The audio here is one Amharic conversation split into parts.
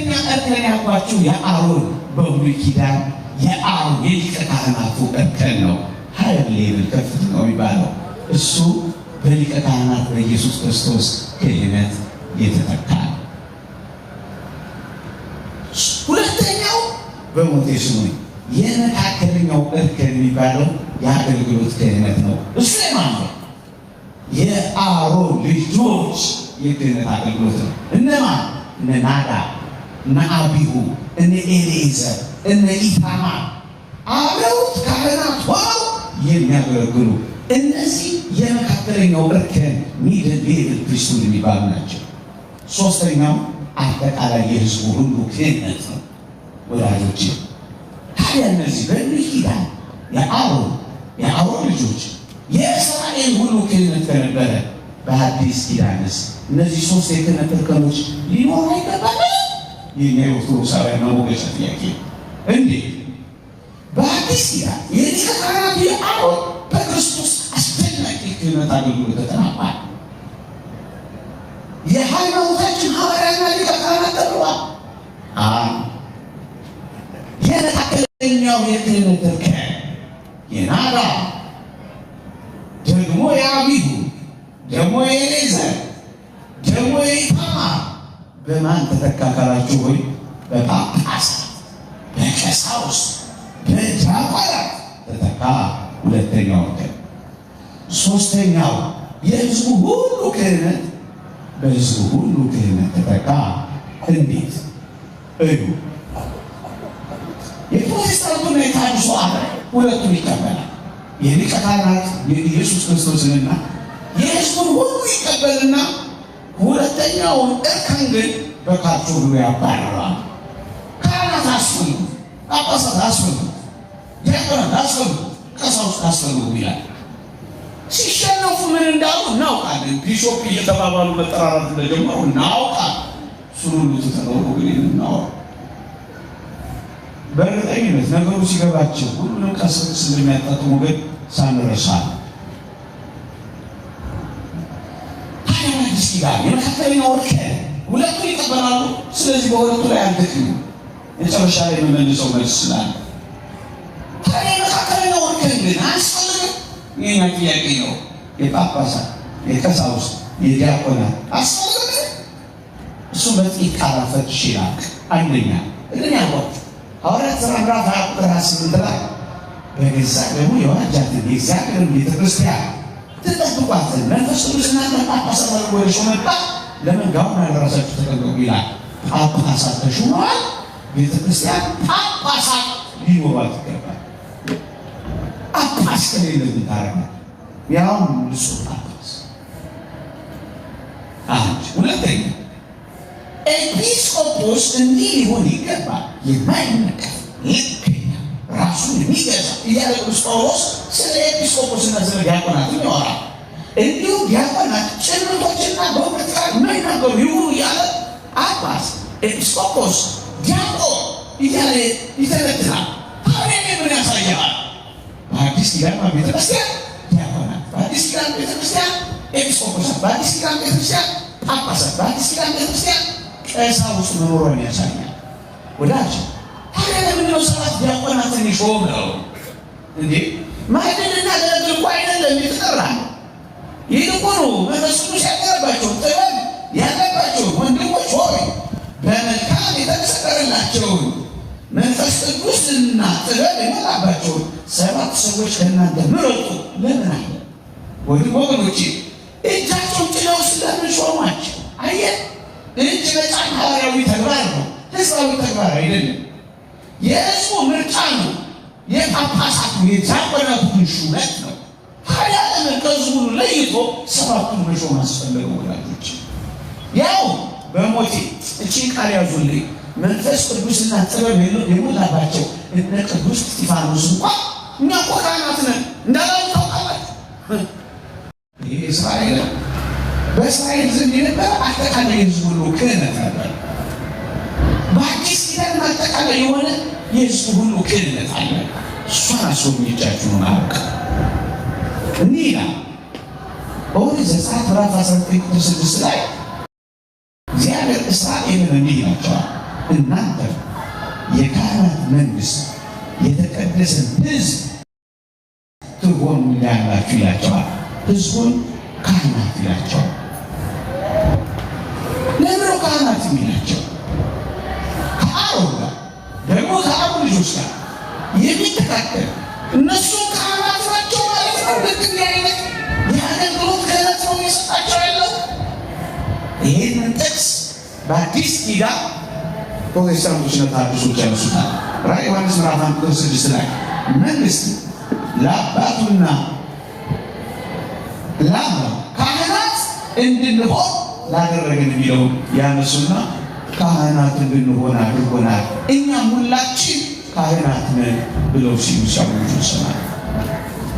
ሁለተኛ እርከን ያልኳችሁ የአሮን በብሉይ ኪዳን የአሮን የሊቀ ካህናቱ እርከን ነው። ሀይር ሌብል ከፍተኛው የሚባለው እሱ በሊቀ ካህናት በኢየሱስ ክርስቶስ ክህነት የተተካ ነው። ሁለተኛው በሞቴ ስሙኝ የመካከለኛው እርከን የሚባለው የአገልግሎት ክህነት ነው። እሱ የማን ነው? የአሮን ልጆች የክህነት አገልግሎት ነው። እነማን? እነ ናዳብ፣ እነ አቢሁ፣ እነ ኤሌዘር፣ እነ ኢታማር አብረውት ካህናት ሆነው የሚያገለግሉ እነዚህ የመካከለኛው እርከን ሚድል ሌቭል ፕሪስትሁድ የሚባሉ ናቸው። ሶስተኛው አጠቃላይ የሕዝቡ ሁሉ ክህነት ነው። ወዳጆች ታዲያ እነዚህ በብሉይ ኪዳን የአሮን ልጆች የእስራኤል ሁሉ ክህነት ከነበረ በአዲስ ኪዳንስ እነዚህ ሶስት የክህነት እርከኖች ሊኖሩ አይገባም? የኛ ኦርቶዶክሳውያን መሞገቻ ጥያቄ እንዴት በአዲስ ኪዳን የሊቀ ካህናቱ የአሮን በክርስቶስ አስደናቂ ክህነት አገልግሎት ተጠናቋል። የሃይማኖታችን ሐዋርያና ሊቀ ካህናት ተብሏል። የመካከለኛው የክህነት እርከን የናዳብ ደግሞ የአቢሁ ደግሞ የኤሌዘር ደግሞ የኢታማር በማን ተተካ ካላችሁ ሆይ በጳጳሳት፣ በቀሳውስት፣ በዲያቆናት ተተካ። ሁለተኛው እርከን። ሶስተኛው የሕዝቡ ሁሉ ክህነት በሕዝቡ ሁሉ ክህነት ተተካ። እንዴት እዩ። የፕሮቴስታንቱና የታድሶ ዓለም ሁለቱም ይቀበላል። የሊቀ ካህናት የኢየሱስ ክርስቶስንና የሕዝቡን ሁሉ ይቀበልና ሁለተኛውን እርከን ግን በካርቾ ብሎ ያባረራል። ካህናት አስፈልጉ፣ ጳጳሳት አስፈልጉ፣ ዲያቆናት አስፈልጉ፣ ቀሳውስት አስፈልጉ ይላል። ሲሸነፉ ምን እንዳሉ እናውቃለን። ቢሾፕ እየተባባሉ መጠራራት እንደጀመሩ እናውቃለን። እሱን ሁሉ ተተረሩ ግን እናውቃለን። በእርግጠኝነት ነገሩ ሲገባቸው ሁሉንም ቀስ በቀስ እንደሚያጣጥሙ ግን ሳንረሳ አዲስ ኪዳን የመካከለኛው እርከን ሁለቱን ይቀበላሉ። ስለዚህ በሁለቱ ላይ አልደክም መጨረሻ ላይ የምመልሰው መልስ ስላለ ታዲያ የመካከለኛው እርከን ግን አያስፈልግም? የእኛ ጥያቄ ነው። የጳጳሳት፣ የቀሳውስት፣ የዲያቆናት አስፈልግም? እሱ በጥቂት ቃላት ፈትሽ ይላል። አንደኛ እልን ያልኳችሁ ሐዋርያት ሥራ ምዕራፍ 20 ቁጥር 28 ላይ በገዛ ደግሞ የዋጃትን የእግዚአብሔርን ቤተክርስቲያን ትጠብቋት ዘንድ መንፈስ ቅዱስ እናንተ ጳጳሳት አድርጎ የሾመባት ለመንጋውና ለራሳችሁ ተጠንቀቁ ይላል። ጳጳሳት ተሾመዋል። ቤተክርስቲያን ጳጳሳት ሊኖሯት ይገባል። ጳጳስ ከሌለ ምን ታደርጋለህ? ያውም ንጹሕ ጳጳስ። ሁለተኛ ኤጲስቆጶስ እንዲህ ሊሆን ይገባል፣ የማይነቀፍ ልከኛ፣ ራሱን የሚገዛ እያለ ቅዱስ ጳውሎስ ስለ ኤጲስቆጶስና ስለ ዲያቆናት ያወራል። እንዲሁም ዲያቆናት ጭምቶችና በእውነት ቃል የማይናገሩ ይሁኑ እያለ ጳጳስ፣ ኤጲስቆጶስ፣ ዲያቆን እያለ ይተነትናል። ታዲያ ምን ያሳያል? በአዲስ ኪዳን ቤተክርስቲያን ዲያቆናት፣ በአዲስ ኪዳን ቤተክርስቲያን ኤጲስቆጶሳት፣ በአዲስ ኪዳን ቤተክርስቲያን ጳጳሳት፣ በአዲስ ኪዳን ቤተክርስቲያን ቀሳውስት መኖሯን ያሳያል። ወዳጅ ታዲያ ለምንድነው ሰባት ዲያቆናትን የሾመው? እንዴ ማዕድንና ገለግል እኮ አይደለም የተጠራ ነው። ይልቁኑ መንፈስ ቅዱስ ያደረባቸው ጥበብ ያለባቸው ወንድሞች ሆይ በመልካም የተመሰከረላቸውን መንፈስ ቅዱስና ጥበብ የሞላባቸውን ሰባት ሰዎች ከእናንተ ምረጡ። ለምን አለ? ወገኖቼ እጃቸውን ጭነው ስለምን ሾሟቸው? አየህ፣ እጅ መጫን ሐዋርያዊ ተግባር ነው፣ ሕዝባዊ ተግባር አይደለም። የሕዝቡ ምርጫ ነው። የጳጳሳቱ የዲያቆናቱ ሹመት ነው። ታዲያ ለምን ከሕዝቡ ለይቶ ሰባቱን መሾም አስፈለገው? ወላጆች ያው በሞቴ እቺን ቃል ያዙልኝ። መንፈስ ቅዱስና ጥበብ የሞላባቸው እነ ቅዱስ እስጢፋኖስ እንኳን እኛ እኮ ካህናት ነን እንዳላሉ ታውቃላችሁ። ይህ እስራኤል በእስራኤል ዘንድ የነበረ አጠቃላይ የሕዝቡ ሁሉ ክህነት ነበር። በአዲስ ኪዳን አጠቃላይ የሆነ የሕዝቡ ሁሉ ክህነት አለ። እሷን አስወግጃችሁ ነው ማወቅ። እንዲህ ይላል በኦሪት ዘጸአት ምዕራፍ 19 ቁጥር 6 ላይ እግዚአብሔር እስራኤልን እንዲህ ይላቸዋል፣ እናንተ የካህናት መንግስት የተቀደሰን ሕዝብ ትሆኑልኛላችሁ ይላቸዋል። ሕዝቡን ካህናት ይላቸዋል። ለምሮ ካህናት የሚላቸው ከአሮን ጋር ደግሞ ከአሮን ልጆች ጋር የሚተካከል እነሱ ካህናት ናቸው ማለት ነው። ልክ አይነት የአገልግሎት ክህነት ነው የሚሰጣቸው ያለው። ይህንን ጥቅስ በአዲስ ኪዳን ፕሮቴስታንቶችና ታድሶች ያነሱታል። ራዕየ ዮሐንስ ምዕራፍ 1:6 ላይ መንግስት ለአባቱና ለአምላኩ ካህናት እንድንሆን ላደረገን የሚለውን ያነሱና ካህናት እንድንሆን አድርጎናል፣ እኛም ሁላችን ካህናት ነን ብለው ሲሉ ሲያውጁ ይሰማል።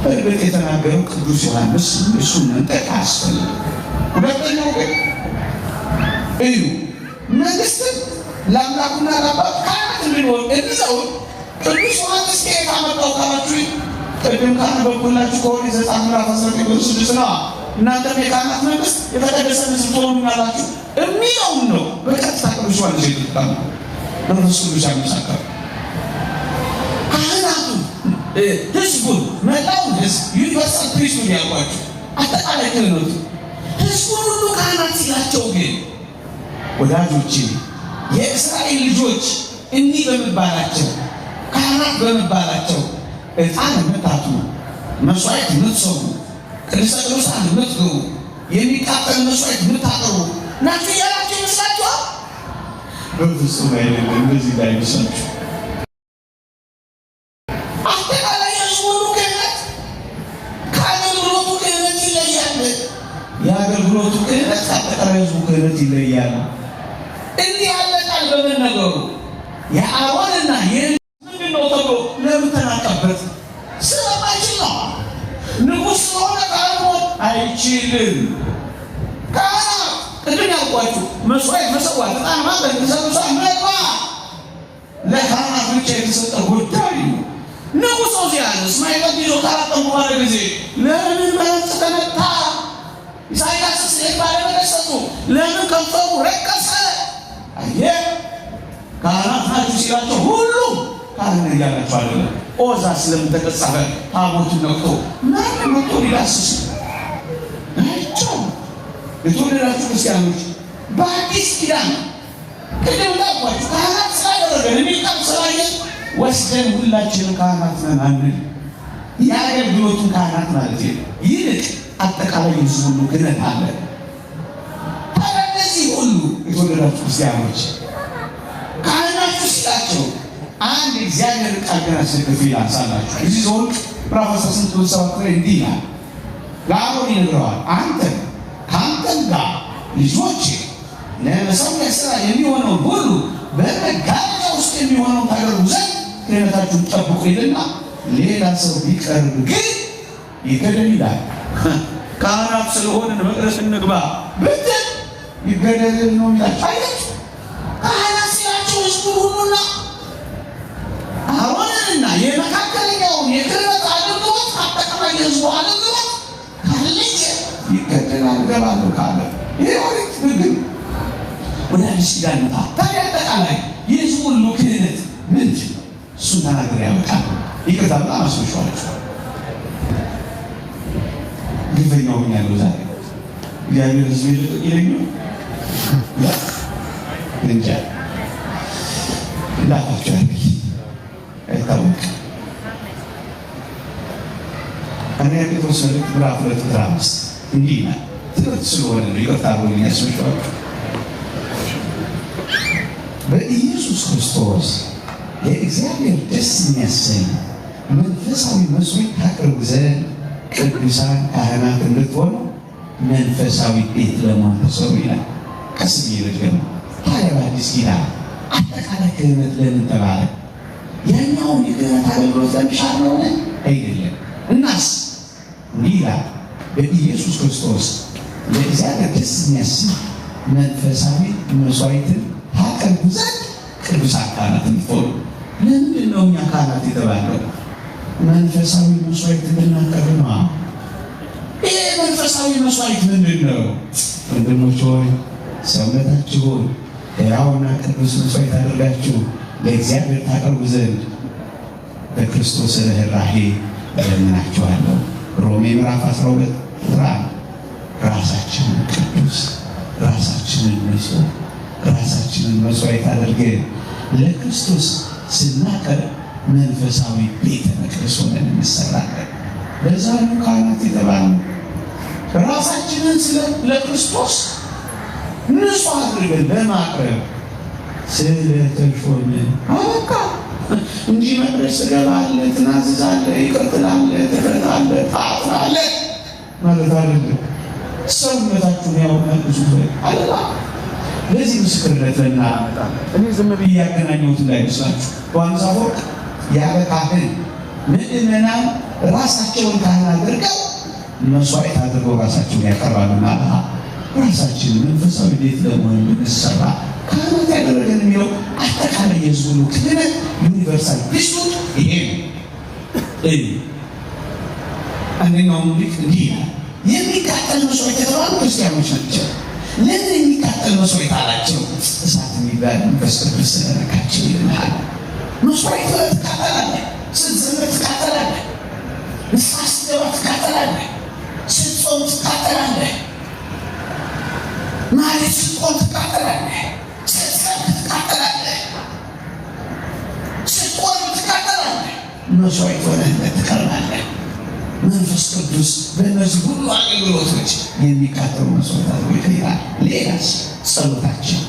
በእርግጥ የተናገረው ቅዱስ ዮሐንስ እሱን መንጠቅ አያስፈልግም። ሁለተኛው ግን እዩ መንግስትን ለአምላኩና ለአባቱ ካህናት እንድንሆን የሚለውን ቅዱስ ዮሐንስ ከየት አመጣው ካላችሁ ቅድም ካነበብኩላችሁ ከኦሪት ዘጸአት ምዕራፍ 19:6 ነው። እናንተም የካህናት መንግስት የተቀደሰ ሕዝብ ትሆኑልኛላችሁ የሚለውን ነው በቀጥታ ቅዱስ ዮሐንስ የተጠቀመው። መንፈስ ቅዱስ ያመሳከረው ካህናቱ ሕዝቡን መላውን ሕዝብ ዩኒቨርሳል ፕሪስትሁድ ያልኳቸው አጠቃላይ ክህነቱ ሕዝቡን ሁሉ ካህናት ሲላቸው ግን ወዳጆቼ የእስራኤል ልጆች እንዲህ በመባላቸው ካህናት በመባላቸው ዕጣን የምታጥኑ መስዋዕት የምትሰዉ ቅድስተ ቅዱሳን የምትገቡ የሚቃጠል መስዋዕት የምታቀርቡ ናችሁ እያላችሁ ይመስላችኋል? በፍጹም አይደለም። እንደዚህ እንዳይመስላችሁ። አጠቃላይ የሕዝቡ ሁሉ ክህነት ከአገልግሎቱ ክህነት ይለያል። የአገልግሎቱ ክህነት ከአጠቃላይ ሕዝቡ ክህነት ይለያል። እንዲህ ያለ ቃል በመነገሩ የአሮንና ምንድን ነው ተብሎ ለምን ተናቀበት? ስለማይችል ነው። ንጉሥ ስለሆነ ካህን አይችልም። ካህናት ቅድም ያልኳችሁ መስዋዕት መሰዋት፣ ዕጣን ማጠን፣ ቅዱሳን መግባት ለካህናት ብቻ የተሰጠ ጉዳይ ነው። ንጉሥ ዖዝያንስ ማዕጠንት ይዞ ካላጠኑ በኋላ ጊዜ ለምን በነጭ ተመታ? ኢሳይያስስ ባለመደሰቱ ለምን ከንፈሩ ረከሰ? አየህ ካህናት ናችሁ ሲላቸው ሁሉም ካህን እያላቸው አይደለም። ዖዛ ስለምን ተቀጸፈ? ታቦቱን ነቅቶ ማንም መጥቶ ሊዳስስ ናቸው። የተወደዳችሁ ክርስቲያኖች በአዲስ ኪዳን ቅድም እንዳልኳችሁ ካህናት ስላደረገን የሚቃም ስላየን ወስደን ሁላችንም ካህናት ነን አንል። የአገልግሎቱን ካህናት ማለት ነው። ይልቅ አጠቃላይ የሕዝቡ ሁሉ ክህነት አለ። ታዲያ እነዚህ ሁሉ የተወደዳችሁ ክርስቲያኖች ካህናቱ ሲላቸው አንድ እግዚአብሔር ቃል ገና ስልፍ ይላንሳላችሁ። እዚህ ዘኍልቍ ምዕራፍ 18:7 ላይ እንዲህ ይላል። ለአሮን ይነግረዋል፣ አንተ ከአንተም ጋር ልጆች ለመሠዊያ ሥራ የሚሆነውን ሁሉ በመጋረጃ ውስጥ የሚሆነውን ታደርጉ ዘንድ ክህነታችሁን ጠብቁ ይልና ሌላ ሰው ቢቀርብ ግን ይገደል ይላል። ካህናት ስለሆንን መቅደስ እንግባ ብትል ይገደል ነው የሚላቸው አይደል? ካህናት ሲላቸው ሕዝቡ ሁሉና አሮንንና የመካከለኛውን የክህነት አገልግሎት አጠቃላይ የሕዝቡ አገልግሎት ካለየ ይገደላል። እገባለሁ ካለ ይሄ ኦሪት ሕግ ወደ አዲስ ኪዳን መጣ። ታዲያ አጠቃላይ የሕዝቡ ሁሉ ክህነት ምንድን ነው? እሱን ተናግሬ ያበቃል። ይቅርታ በጣም አስመሸዋለሁ። ግፈኛው ሆኛለሁ ዛሬ። እግዚአብሔር ሕዝብ ይልቀቅ ይለኛል እንጃ እንዳታቸው ያለኝ አይታወቅም። አንደኛ ጴጥሮስ መልእክት ምዕራፍ 2:5 እንዲህ ይላል። ትምህርት ስለሆነ ነው ይቅርታ ብሎኝ ያስመሸዋለሁ። በኢየሱስ ክርስቶስ የእግዚአብሔር ደስ የሚያሰኝ መንፈሳዊ መስዋዕት ታቀርቡ ዘንድ ቅዱሳን ካህናት እንድትሆኑ መንፈሳዊ ቤት ለመሆን ተሰሩ ይላል። ቀስ ብዬ ልድገም። ታዲያ በአዲስ ኪዳን አጠቃላይ ክህነት ለምን ተባለ? ያኛውን የክህነት አገልግሎት ለምሻር ነው አይደለም። እናስ እንዲህ ይላል፣ በኢየሱስ ክርስቶስ ለእግዚአብሔር ደስ የሚያሰኝ መንፈሳዊ መስዋዕትን ታቀርቡ ዘንድ ቅዱሳን ካህናት እንድትሆኑ። ለምንድን ነው እኛ ካህናት የተባለው? መንፈሳዊ መስዋዕት እንድናቀርብ ነው። ይሄ መንፈሳዊ መስዋዕት ምንድን ነው? ወንድሞች ሆይ ሰውነታችሁን ሕያውና ቅዱስ መስዋዕት አድርጋችሁ ለእግዚአብሔር ታቀርቡ ዘንድ በክርስቶስ ርኅራኄ እለምናችኋለሁ። ሮሜ ምዕራፍ 12 ቁጥር 1 ራሳችንን ቅዱስ፣ ራሳችንን ንጹሕ፣ ራሳችንን መስዋዕት አድርገን ለክርስቶስ ስናቀርብ መንፈሳዊ ቤተ መቅደስ ሆነን እንሰራለን። ለዛ ነው ካህናት የተባልነው። ራሳችንን ለክርስቶስ ንጹሕ አድርገን ለማቅረብ ስለተሾምን አበቃ እንጂ መቅደስ ትገባለህ፣ ትናዝዛለህ፣ ይቅር ትላለህ፣ ትፈታለህ፣ ታጥናለህ ማለት አይደለም። ሰውነታችሁን ያውቃል ብዙ አለላ። ለዚህ ምስክርነት እናመጣለን። እኔ ዝም ብዬ ያገናኘሁት እንዳይመስላችሁ። በዋንዛ ወርቅ ያለ ካህን ምእመናን ራሳቸውን ካህን አድርገው መስዋዕት አድርገው ራሳቸውን ያቀርባሉና ራሳችን መንፈሳዊ ቤት ለመሆን የምንሰራ ካህናት ያደረገን የሚለው አጠቃላይ የሕዝቡ ክህነት ዩኒቨርሳል ፕሪስትሁድ ይሄ ነው። አንደኛው ሙሊክ እንዲህ ይላል፣ የሚቃጠል መስዋዕት የተባሉ ክርስቲያኖች ናቸው። ለምን የሚቃጠል መስዋዕት አላቸው? እሳት የሚባል መንፈስ ቅዱስ ስለነካቸው ይልናል። መስዋዕት ትቃጠላለህ፣ ስትዘምር ትቃጠላለህ፣ ንስሐ ስትገባ ትቃጠላለህ፣ ስትጾም ትቃጠላለህ፣ ማለት ስትቆም ትቃጠላለህ፣ ስትሰብክ ትቃጠላለህ፣ ስትቆም ትቃጠላለህ። መስዋዕት ሆነህ ትቀርባለህ። መንፈስ ቅዱስ በእነዚህ ሁሉ አገልግሎቶች የሚቃጠሉ መስዋዕት አድርጎ ይላል። ሌላስ ጸሎታችን።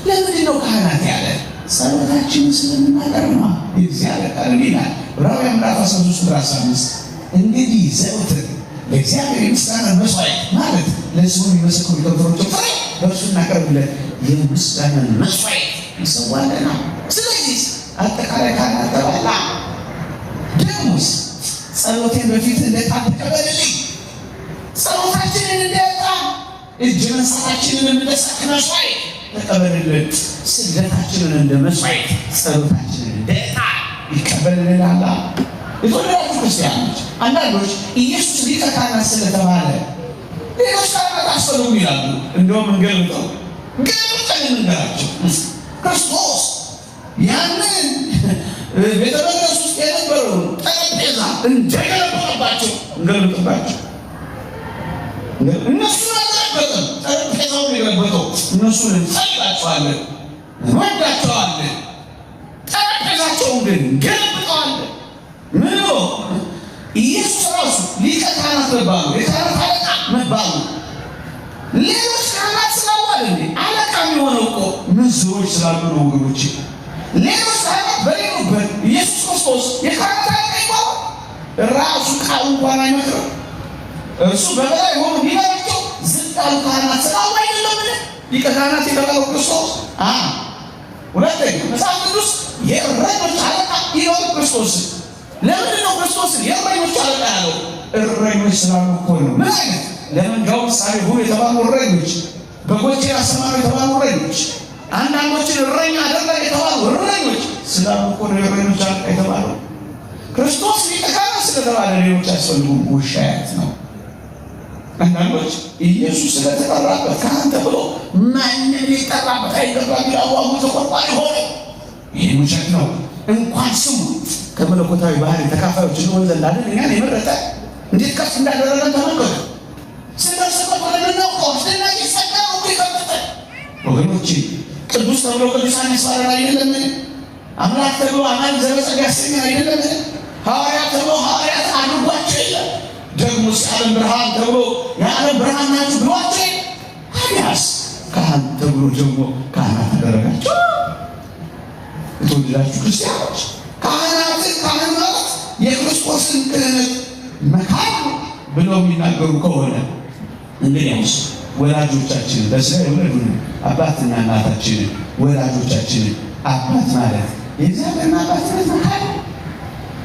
ለምንድን ነው ካህናት ያለ? ጸሎታችንን ስለምናቀርብ ነው። የእግዚአብሔር ቃል ይላል ዕብራውያን ምዕራፍ 13 ቁጥር 15 እንግዲህ ዘወትር ለእግዚአብሔር የምስጋና መስዋዕት ማለት ለስሙ የሚመሰክሩ ከንፈሮቹ ፍሬ በእርሱ እናቀርብለት የምስጋና መስዋዕት ይሰዋልና። ስለዚህ አጠቃላይ ካህናት ተባላ። ደሙስ ጸሎቴን በፊት እንደ ዕጣን ተቀበልልኝ። ጸሎታችንን እንደ ዕጣን፣ እጅ መንሳታችንን እንደ ሰክ መስዋዕት ተቀበልልን። ስግደታችንን እንደ መስዋዕት፣ ጸሎታችንን እንደ ዕጣን ይቀበልልናል። የተወደዳችሁ ክርስቲያኖች፣ አንዳንዶች ኢየሱስ ሊቀ ካህናት ስለተባለ ሌሎች ካህናት አስፈልጉም ይላሉ። እንደውም እንገልጠው እንገራቸው። ክርስቶስ ያንን ቤተ መቅደስ ውስጥ የነበረውን ጠረጴዛ እንደገለበጠባቸው እንገልጥባቸው። እነሱን አልገለበጥም፣ ጠረጴዛውን የገለበጠው እነሱን እንጸይላቸዋለን፣ እንወዳቸዋለን። ጠረጴዛቸውን ግን እንገለብጠዋለን። ምን ኢየሱስ ራሱ ሊቀ ካህናት መባሉ፣ የካህናት አለቃ መባሉ ሌሎች ካህናት ስላዋል እንዴ? አለቃ የሚሆነው እኮ ምንዝሮች ስላሉ ነው ወገኖች። ሌሎች ካህናት በሌሉበት ኢየሱስ ክርስቶስ የካህናት አለቃ ይባላል። ራሱ ቃሉ እንኳን አይመክርም። እርሱ በበላይ ሆኖ ቢመራቸው ዝቅ ያሉ ካህናት ስላሉ አይደለምን ሊቀ ካህናት የተባለው ክርስቶስ። ሁለተኛ መጽሐፍ ቅዱስ የእረኞች አለቃ ይለው ክርስቶስ። ለምንድን ነው ክርስቶስን የእረኞች አለቃ ያለው? እረኞች ስላሉ እኮ ነው። ምን አይነት ለመንጋው ምሳሌ ሁኑ የተባሉ እረኞች፣ በጎቼን ያሰማሩ የተባሉ እረኞች፣ አንዳንዶችን እረኛ አደረገ የተባሉ እረኞች ስላሉ እኮ ነው የእረኞች አለቃ የተባለው። ክርስቶስ ሊቀ ካህናት ስለተባለ ሌሎች አያስፈልጉም። ውሻያት ነው። አንዳንዶች ኢየሱስ ስለተጠራበት ካህን ተብሎ ማንም ሊጠራበት አይገባም ያዋሙ ተቆርቋሪ ሆነ። ይህ ውሸት ነው። እንኳን ስሙ ከመለኮታዊ ባህሪ ተካፋዮች እንሆን ዘንድ አይደል እኛን የመረጠ። እንዴት ከፍ እንዳደረገን ተመልከቱ። ስንደርስበት ወደምናውቀው አስደናቂ ጸጋ ነው የከፈተን። ወገኖቼ ቅዱስ ተብሎ ቅዱሳን ያስባላል አይደለምን? አምላክ ተብሎ አማን ዘበጸጋ ያሰኛል አይደለምን? ሐዋርያት ተብሎ ሐዋርያት አድርጓቸው የለም? ደግሞ የዓለም ብርሃን ተብሎ የዓለም ብርሃን ናችሁ ብሏቸው ታዲያስ ካህን ተብሎ ደግሞ ካህናት ተደረጋቸው። የተወደዳችሁ ክርስቲያኖች ካህን ማለት የክርስቶስን ክህነት መካን ብለው የሚናገሩ ከሆነ እንግዲያውስ ወላጆቻችንን በስጋ የወለዱን አባትና እናታችንን ወላጆቻችንን አባት ማለት የእግዚአብሔርን አባትነት መካን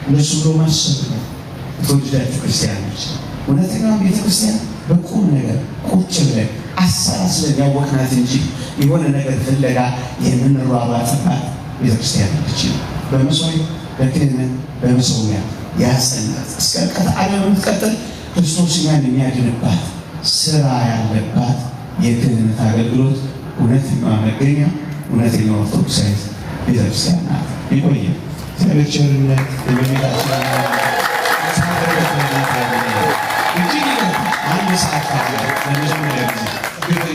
እነሱ ብሎ ማሰብ ነው። የተወደዳችሁ ክርስቲያኖች እውነተኛው ቤተክርስቲያን በቁም ነገር ቁጭ ብለን አሰላስለን ያወቅናት እንጂ የሆነ ነገር ፍለጋ የምንሯሯጥባት ቤተክርስቲያን ነች። በመስዋዕት በክህነት በመሠዊያ ያጸናት እስከ ዕርቀተ ዓለም የምትቀጥል ክርስቶስ እኛን የሚያድንባት ስራ ያለባት የክህነት አገልግሎት እውነተኛዋ መገኛ እውነተኛ ኦርቶዶክሳዊት ቤተክርስቲያን ናት። ይቆየ ስለቸርነት የሚላቸው እጅግ አንድ ሰዓት ለመጀመሪያ ጊዜ